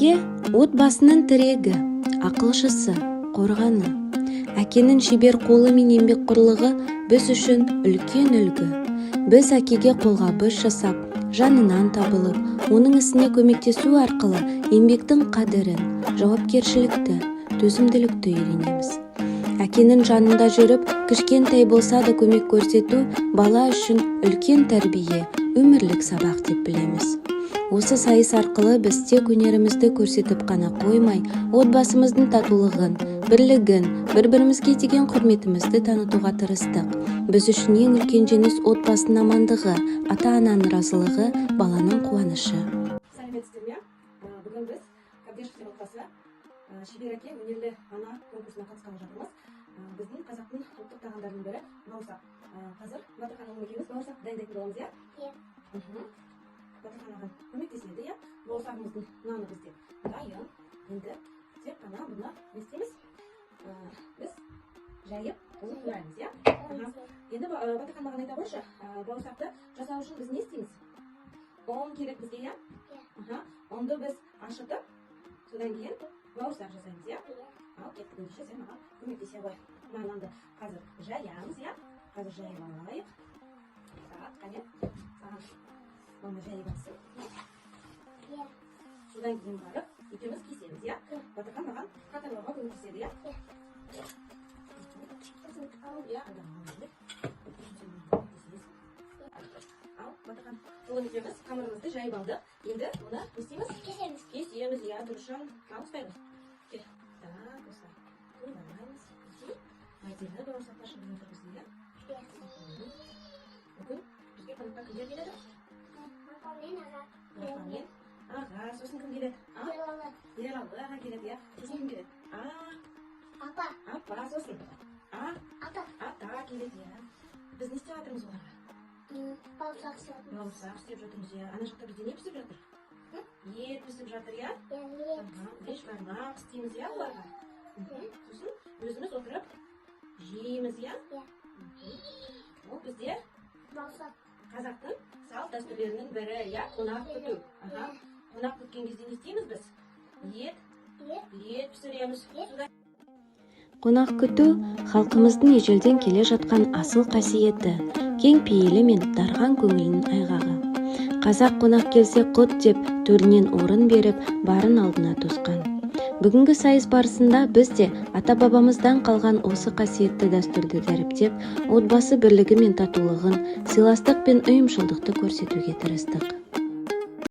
Әке отбасының тірегі, ақылшысы, қорғаны. Әкенің шебер қолы мен еңбекқорлығы біз үшін үлкен үлгі. Біз әкеге қолғабыс жасап, жанынан табылып, оның ісіне көмектесу арқылы еңбектің қадірін, жауапкершілікті, төзімділікті үйренеміз. Әкенің жанында жүріп, кішкентай болса да көмек көрсету бала үшін үлкен тәрбие, өмірлік сабақ деп білеміз. Осы сайыс арқылы біз тек өнерімізді көрсетіп қана қоймай, отбасымыздың татулығын, бірлігін, бір-бірімізге деген құрметімізді танытуға тырыстық. Біз үшін ең үлкен жеңіс отбасының амандығы, ата-ананың разылығы, баланың қуанышы. Сәлеметсіздер ме? Бүгін біз Қабдешевтер отбасы шебер әке өнерлі ана конкурсына қатысқалы жатырмыз. Біздің қазақтың ұлттық тағамдарының бірі бауырсақ. Қазір Батырхан ағам екеуміз бауырсақ дайындайтын боламыз, иә? Иә. Батырхан ағам көмектеседі, иә? Бауырсағымыздың наны бізде дайын. Енді тек қана бұны не істейміз? Біз жайып, оны тураймыз, иә? Енді Батырхан маған айта қойшы, бауырсақты жасау үшін біз не істейміз? Он керек бізге, иә? Онды біз ашытып, содан кейін бауырсақ жасаймыз, иә? Ал кеттік ендеше сен маған көмектесе ғой. Нанды қазір жаямыз, иә? Қазір жайып алайық. Сағат, қане? Саған оны жайып алсын. Содан кейін барып, екеуміз кесеміз, иә? Батырхан маған қатарлауға көмектеседі, иә? Ал Батырхан, сол екеуміз қамырымызды жайып алдық. Енді оны не істейміз? Кесеміз, иә, дұрышан. Ал ұстаймыз. Кел. Так, осылай. Тыңдамаймыз. Майдені бауырсаққа шығып отырмыз, иә? Бүгін бізге қонаққа кімдер келеді? Апамен. Аға, сосын кім келеді? Ералы аға келеді, иә? Сосын кім келеді? Апа, сосын. Ата келеді, иә? Біз не істеп жатырмыз оларға? Бауырсақ істеп жатырмыз, иә? Ана жақта бізде не пісіп жатыр? Ет пісіп жатыр, иә? Бешбармақ істейміз, иә, оларға? Сосын өзіміз отырып жейміз, иә? Ол бізде қазақтың салт дәстүрлерінің бірі, иә? Қонақ күту. Қонақ күткен кезде не істейміз біз? Ет пісіреміз. Қонақ күту халқымыздың ежелден келе жатқан асыл қасиеті, кең пейілі мен дарған көңілінің айғағы. Қазақ қонақ келсе құт деп төрінен орын беріп, барын алдына тосқан. Бүгінгі сайыс барысында біз де ата-бабамыздан қалған осы қасиетті дәстүрді дәріптеп, отбасы бірлігі мен татулығын, сыйластық пен ұйымшылдықты көрсетуге тырыстық.